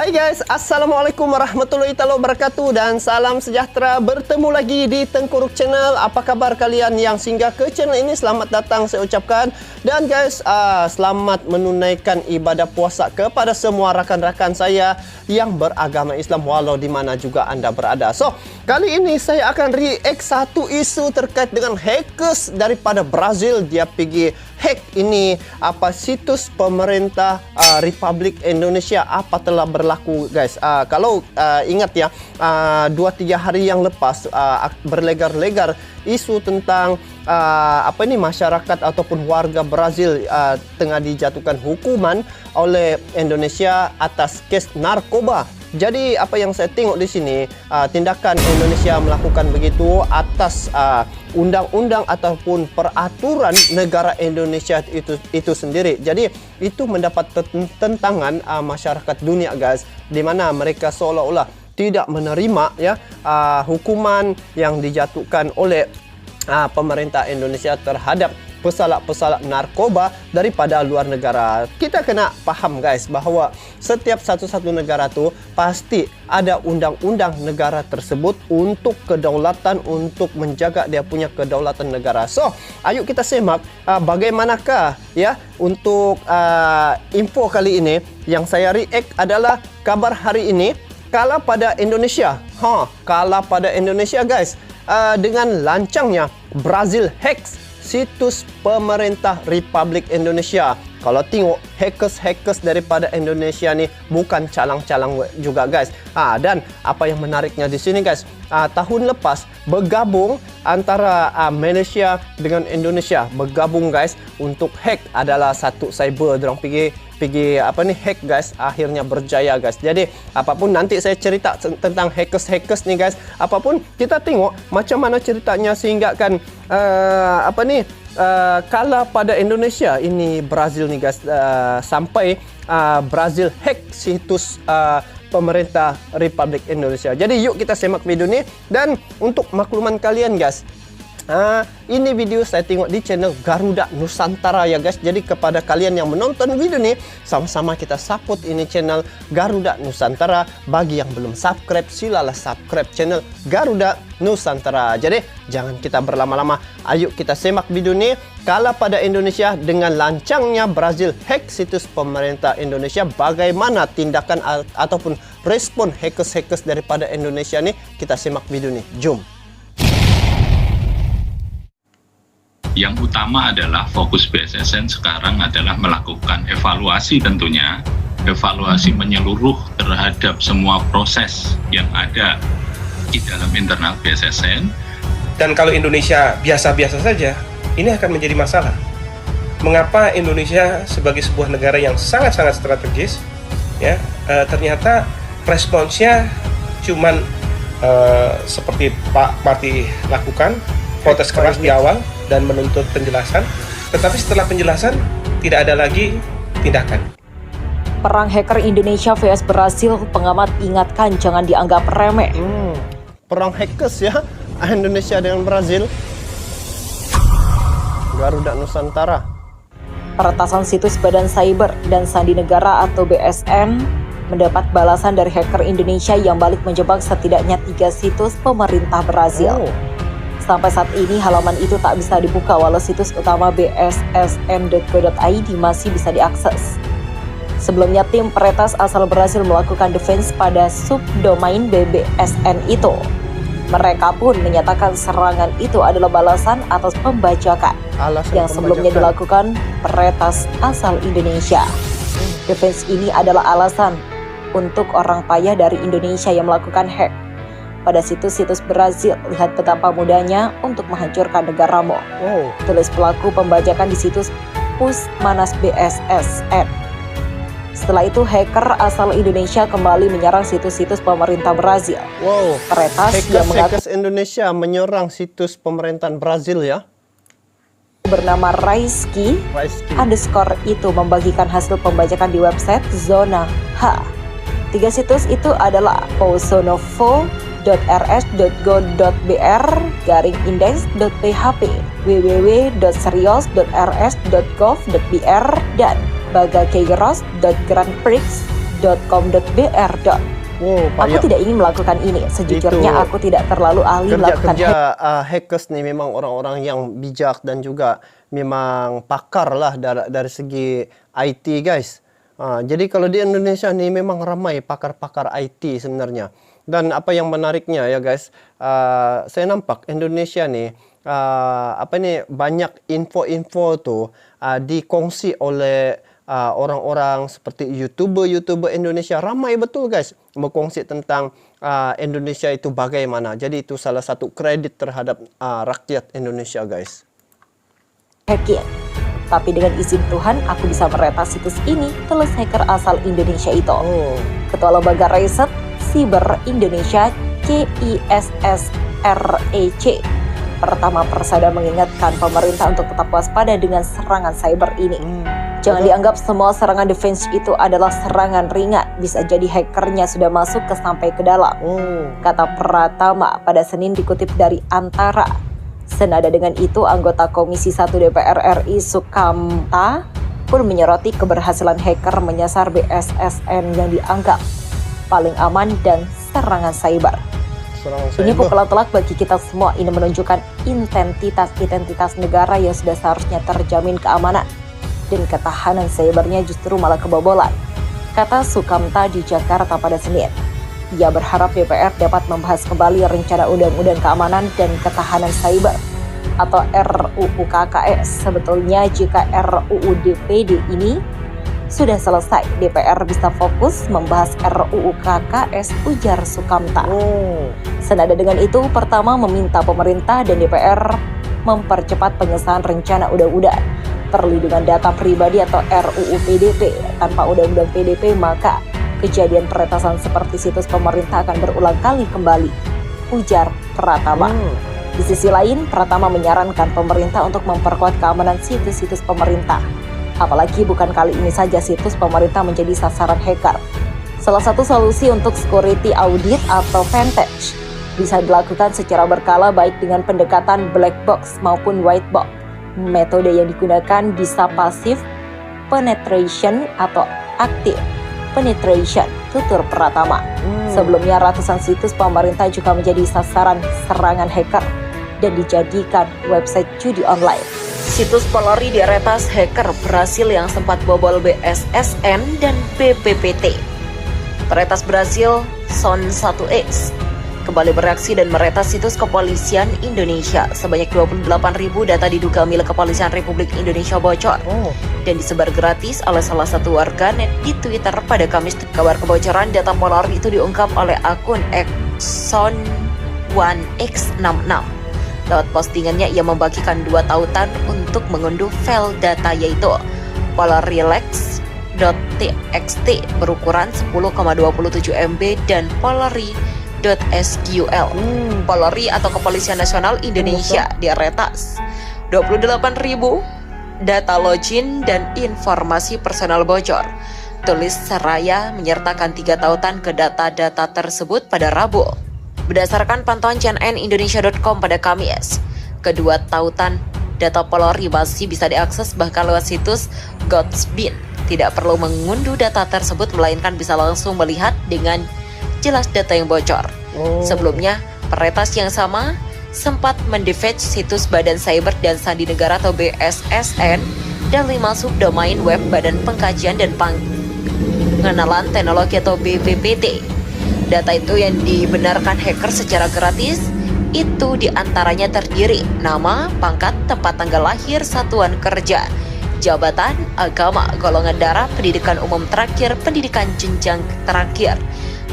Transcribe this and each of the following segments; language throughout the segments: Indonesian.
Hai guys, Assalamualaikum warahmatullahi wabarakatuh dan salam sejahtera. Bertemu lagi di Tengku Ruk Channel. Apa kabar kalian yang singgah ke channel ini? Selamat datang saya ucapkan. Dan guys, selamat menunaikan ibadah puasa kepada semua rakan-rakan saya yang beragama Islam walau di mana juga anda berada. So, kali ini saya akan react satu isu terkait dengan hackers daripada Brazil. Dia pergi hack ini situs pemerintah Republik Indonesia. Apa telah berlaku guys? Kalau ingat ya, 2-3 hari yang lepas berlegar-legar isu tentang masyarakat ataupun warga Brazil tengah dijatuhkan hukuman oleh Indonesia atas kes narkoba. Jadi apa yang saya tengok di sini, tindakan Indonesia melakukan begitu atas undang-undang ataupun peraturan negara Indonesia itu sendiri. Jadi itu mendapat tentangan masyarakat dunia guys, di mana mereka seolah-olah tidak menerima ya hukuman yang dijatuhkan oleh pemerintah Indonesia terhadap pesalak-pesalak narkoba daripada luar negara. Kita kena paham guys bahawa setiap satu negara tu pasti ada undang-undang negara tersebut untuk kedaulatan, untuk menjaga dia punya kedaulatan negara. So, ayo kita semak bagaimanakah ya untuk info kali ini yang saya react adalah kabar hari ini kalah pada Indonesia. Kalah pada Indonesia guys. Dengan lancangnya Brazil hacks situs pemerintah Republik Indonesia. Kalau tengok hackers daripada Indonesia ni bukan calang-calang juga guys. Dan apa yang menariknya di sini guys, tahun lepas bergabung antara Malaysia dengan Indonesia bergabung guys untuk hack adalah satu cyber. Dorang pergi hack guys, akhirnya berjaya guys. Jadi apapun nanti saya cerita tentang hackers ni guys, apapun kita tengok macam mana ceritanya sehingga kan kalah pada Indonesia ini Brazil nih guys, sampai Brazil hack situs pemerintah Republik Indonesia. Jadi yuk kita semak video ini. Dan untuk makluman kalian guys, ini video saya tengok di channel Garuda Nusantara ya guys. Jadi kepada kalian yang menonton video ini, sama-sama kita support ini channel Garuda Nusantara. Bagi yang belum subscribe, silalah subscribe channel Garuda Nusantara. Jadi jangan kita berlama-lama, ayo kita semak video ini. Kalah pada Indonesia dengan lancangnya Brazil hack situs pemerintah Indonesia. Bagaimana tindakan ataupun respon hackers daripada Indonesia ini? Kita semak video ini, jom. Yang utama adalah fokus BSSN sekarang adalah melakukan evaluasi, tentunya evaluasi menyeluruh terhadap semua proses yang ada di dalam internal BSSN. Dan kalau Indonesia biasa-biasa saja, ini akan menjadi masalah. Mengapa Indonesia sebagai sebuah negara yang sangat-sangat strategis ya, ternyata responsnya cuman seperti Pak Marty lakukan, protes keras di awal dan menuntut penjelasan, tetapi setelah penjelasan tidak ada lagi tindakan. Perang hacker Indonesia vs Brazil, pengamat ingatkan jangan dianggap remeh. Perang hackers ya, Indonesia dengan Brazil. Garuda Nusantara. Peretasan situs Badan Cyber dan Sandi Negara atau BSN mendapat balasan dari hacker Indonesia yang balik menjebak setidaknya 3 situs pemerintah Brazil. Sampai saat ini halaman itu tak bisa dibuka walau situs utama bssn.co.id masih bisa diakses. Sebelumnya tim peretas asal Brazil melakukan defense pada subdomain BBSN itu. Mereka pun menyatakan serangan itu adalah balasan atas pembajakan yang sebelumnya dilakukan peretas asal Indonesia. Defense ini adalah alasan untuk orang payah dari Indonesia yang melakukan hack pada situs-situs Brazil. Lihat betapa mudahnya untuk menghancurkan negaramu. Tulis pelaku pembajakan di situs Pusmanas BSSN. Setelah itu hacker asal Indonesia kembali menyerang situs-situs pemerintah Brazil. Peretas yang hackers Indonesia menyerang situs pemerintahan Brazil ya. Bernama Raiski underscore itu membagikan hasil pembajakan di website Zona H. 3 situs itu adalah posonovo.rs.go.br, index.php, www.serios.rs.gov.br, dan bagakeiros.grandprix .com.br. Oh, Aku tidak ingin melakukan ini. Sejujurnya aku tidak terlalu ahli melakukan hackers nih memang orang-orang yang bijak dan juga memang pakar lah dari segi IT, guys. Jadi kalau di Indonesia nih memang ramai pakar-pakar IT sebenarnya. Dan apa yang menariknya ya guys, saya nampak Indonesia nih banyak info-info tuh dikongsi oleh orang-orang seperti YouTuber Indonesia. Ramai betul guys berkongsi tentang Indonesia itu bagaimana. Jadi itu salah satu kredit terhadap rakyat Indonesia guys. hacking. Tapi dengan izin Tuhan, aku bisa meretas situs ini, tulis hacker asal Indonesia itu. Ketua Lembaga Riset Siber Indonesia KISSREC pertama persada mengingatkan pemerintah untuk tetap waspada dengan serangan cyber ini. Jangan dianggap semua serangan defense itu adalah serangan ringan. Bisa jadi hackernya sudah masuk sampai ke dalam. Kata Pratama pada Senin dikutip dari Antara. Senada dengan itu, anggota Komisi 1 DPR RI Sukamta pun menyoroti keberhasilan hacker menyasar BSSN yang dianggap paling aman dan serangan cyber. Ini pukulan telak bagi kita semua. Ini menunjukkan identitas negara yang sudah seharusnya terjamin keamanan dan ketahanan cybernya justru malah kebobolan, kata Sukamta di Jakarta pada Senin. Ia berharap DPR dapat membahas kembali rencana Undang-Undang Keamanan dan Ketahanan Cyber atau RUU KKS. Sebetulnya jika RUU DPD ini sudah selesai, DPR bisa fokus membahas RUU KKS, ujar Sukamta. Senada dengan itu, pertama meminta pemerintah dan DPR mempercepat pengesahan rencana undang-undang perlindungan data pribadi atau RUU PDP. Tanpa undang-undang PDP, maka kejadian peretasan seperti situs pemerintah akan berulang kali kembali, ujar Pratama. Di sisi lain, Pratama menyarankan pemerintah untuk memperkuat keamanan situs-situs pemerintah. Apalagi bukan kali ini saja situs pemerintah menjadi sasaran hacker. Salah satu solusi untuk security audit atau vantage bisa dilakukan secara berkala baik dengan pendekatan black box maupun white box. Metode yang digunakan bisa passive penetration atau active penetration, tutur Pratama. Sebelumnya ratusan situs pemerintah juga menjadi sasaran serangan hacker dan dijadikan website judi online. Situs Polri diretas hacker Brasil yang sempat bobol BSSN dan BPPT. Peretas Brasil Son 1X kembali bereaksi dan meretas situs kepolisian Indonesia. Sebanyak 28.000 data diduga milik Kepolisian Republik Indonesia bocor dan disebar gratis oleh salah satu warganet di Twitter pada Kamis. Kabar kebocoran data Polri itu diungkap oleh akun Son1x66. Lewat postingannya, ia membagikan 2 tautan untuk mengunduh file data, yaitu polrilex.txt berukuran 10,27 MB dan polri.sql. Polri atau Kepolisian Nasional Indonesia diretas 28.000 data login dan informasi personal bocor. Tulis Seraya menyertakan 3 tautan ke data-data tersebut pada Rabu. Berdasarkan pantauan cnnindonesia.com pada Kamis, kedua tautan data Polri masih bisa diakses bahkan lewat situs Godsbin. Tidak perlu mengunduh data tersebut, melainkan bisa langsung melihat dengan jelas data yang bocor. Sebelumnya, peretas yang sama sempat mendefect situs Badan Cyber dan Sandi Negara atau BSSN dan 5 subdomain web Badan Pengkajian dan Pengenalan Teknologi atau BPPT. Data itu yang dibenarkan hacker secara gratis itu diantaranya terdiri nama, pangkat, tempat tanggal lahir, satuan kerja, jabatan, agama, golongan darah, pendidikan umum terakhir, pendidikan jenjang terakhir,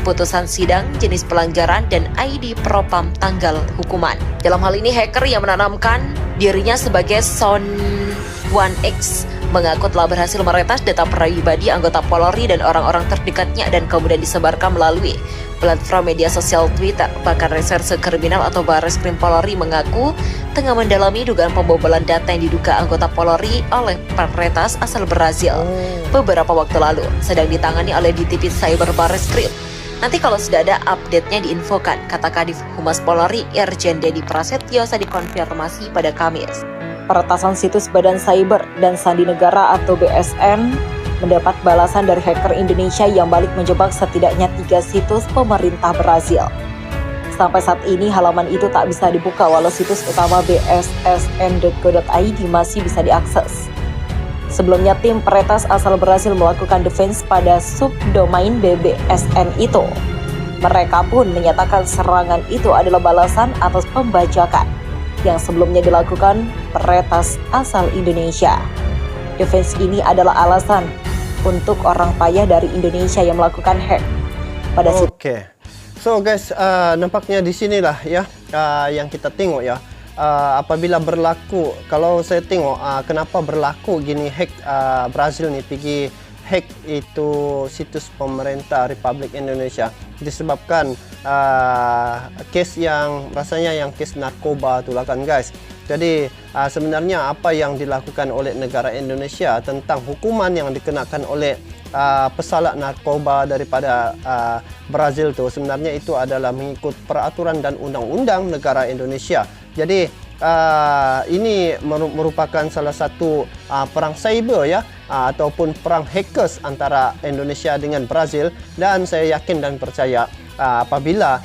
putusan sidang, jenis pelanggaran, dan ID propam tanggal hukuman. Dalam hal ini, hacker yang menanamkan dirinya sebagai Son1x mengaku telah berhasil meretas data pribadi anggota Polri dan orang-orang terdekatnya dan kemudian disebarkan melalui platform media sosial Twitter. Bahkan Reserse Kriminal atau Barreskrim Polri mengaku tengah mendalami dugaan pembobolan data yang diduga anggota Polri oleh peretas asal Brazil beberapa waktu lalu, sedang ditangani oleh Ditipid Cyber Barreskrim. Nanti kalau sudah ada update-nya diinfokan, kata Kadif Humas Polri Irjen Dedi Prasetyo saat dikonfirmasi pada Kamis. Peretasan situs Badan Cyber dan Sandi Negara atau BSN mendapat balasan dari hacker Indonesia yang balik menjebak setidaknya 3 situs pemerintah Brazil. Sampai saat ini halaman itu tak bisa dibuka walau situs utama bssn.co.id masih bisa diakses. Sebelumnya tim peretas asal Brazil melakukan defense pada subdomain BBSN itu. Mereka pun menyatakan serangan itu adalah balasan atas pembajakan yang sebelumnya dilakukan peretas asal Indonesia. Defense ini adalah alasan untuk orang payah dari Indonesia yang melakukan hack pada Oke. So guys, nampaknya di sinilah ya yang kita tengok ya. Apabila berlaku, kalau saya tengok kenapa berlaku gini hack Brazil ni pergi hack itu situs pemerintah Republik Indonesia, disebabkan kes yang rasanya yang kes narkoba itulah kan guys. Jadi sebenarnya apa yang dilakukan oleh negara Indonesia tentang hukuman yang dikenakan oleh pesalak narkoba daripada Brazil tu sebenarnya itu adalah mengikut peraturan dan undang-undang negara Indonesia. Jadi ini merupakan salah satu perang cyber ya, ataupun perang hackers antara Indonesia dengan Brazil, dan saya yakin dan percaya apabila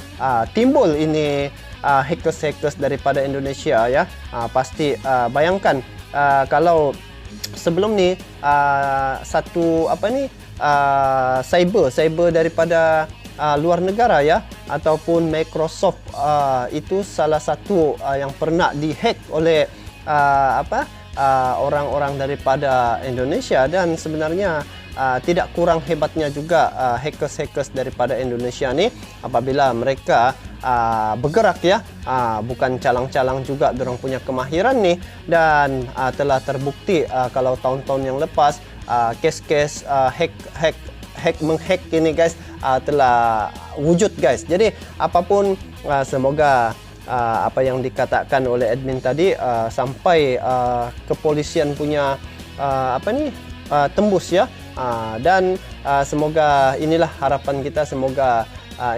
timbul ini hackers daripada Indonesia ya, pasti bayangkan kalau sebelum ni satu cyber daripada luar negara ya, ataupun Microsoft itu salah satu yang pernah dihack oleh orang-orang daripada Indonesia, dan sebenarnya tidak kurang hebatnya juga hackers daripada Indonesia ni apabila mereka bergerak ya, bukan calang-calang juga dorang punya kemahiran ni, dan telah terbukti kalau tahun-tahun yang lepas kes-kes menghack ini guys telah wujud guys. Jadi apapun semoga apa yang dikatakan oleh admin tadi sampai kepolisian punya tembus ya, dan semoga inilah harapan kita, semoga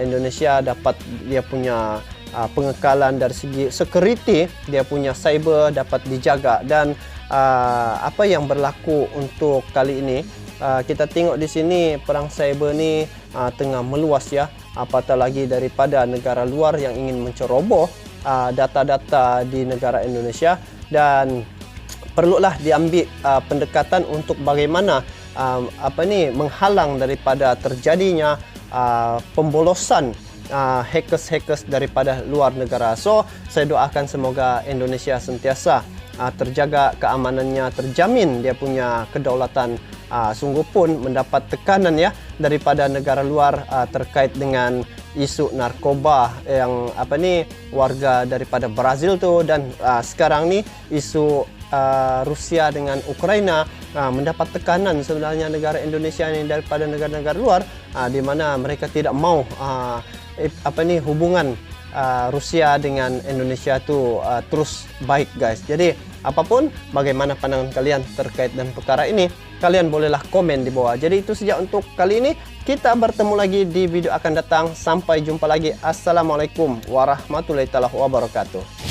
Indonesia dapat dia punya pengekalan dari segi security, dia punya cyber dapat dijaga. Dan apa yang berlaku untuk kali ini, kita tengok di sini perang cyber ni tengah meluas ya, apatah lagi daripada negara luar yang ingin menceroboh data-data di negara Indonesia, dan perlulah diambil pendekatan untuk bagaimana menghalang daripada terjadinya pembolosan hackers daripada luar negara. So saya doakan semoga Indonesia sentiasa terjaga keamanannya, terjamin dia punya kedaulatan. Sungguh pun mendapat tekanan ya daripada negara luar terkait dengan isu narkoba yang warga daripada Brazil tu, dan sekarang ni isu Rusia dengan Ukraina mendapat tekanan sebenarnya negara Indonesia ini daripada negara-negara luar, di mana mereka tidak mau hubungan Rusia dengan Indonesia tu terus baik guys. Jadi apapun bagaimana pandangan kalian terkait dengan perkara ini, kalian bolehlah komen di bawah. Jadi itu saja untuk kali ini. Kita bertemu lagi di video akan datang. Sampai jumpa lagi. Assalamualaikum warahmatullahi wabarakatuh.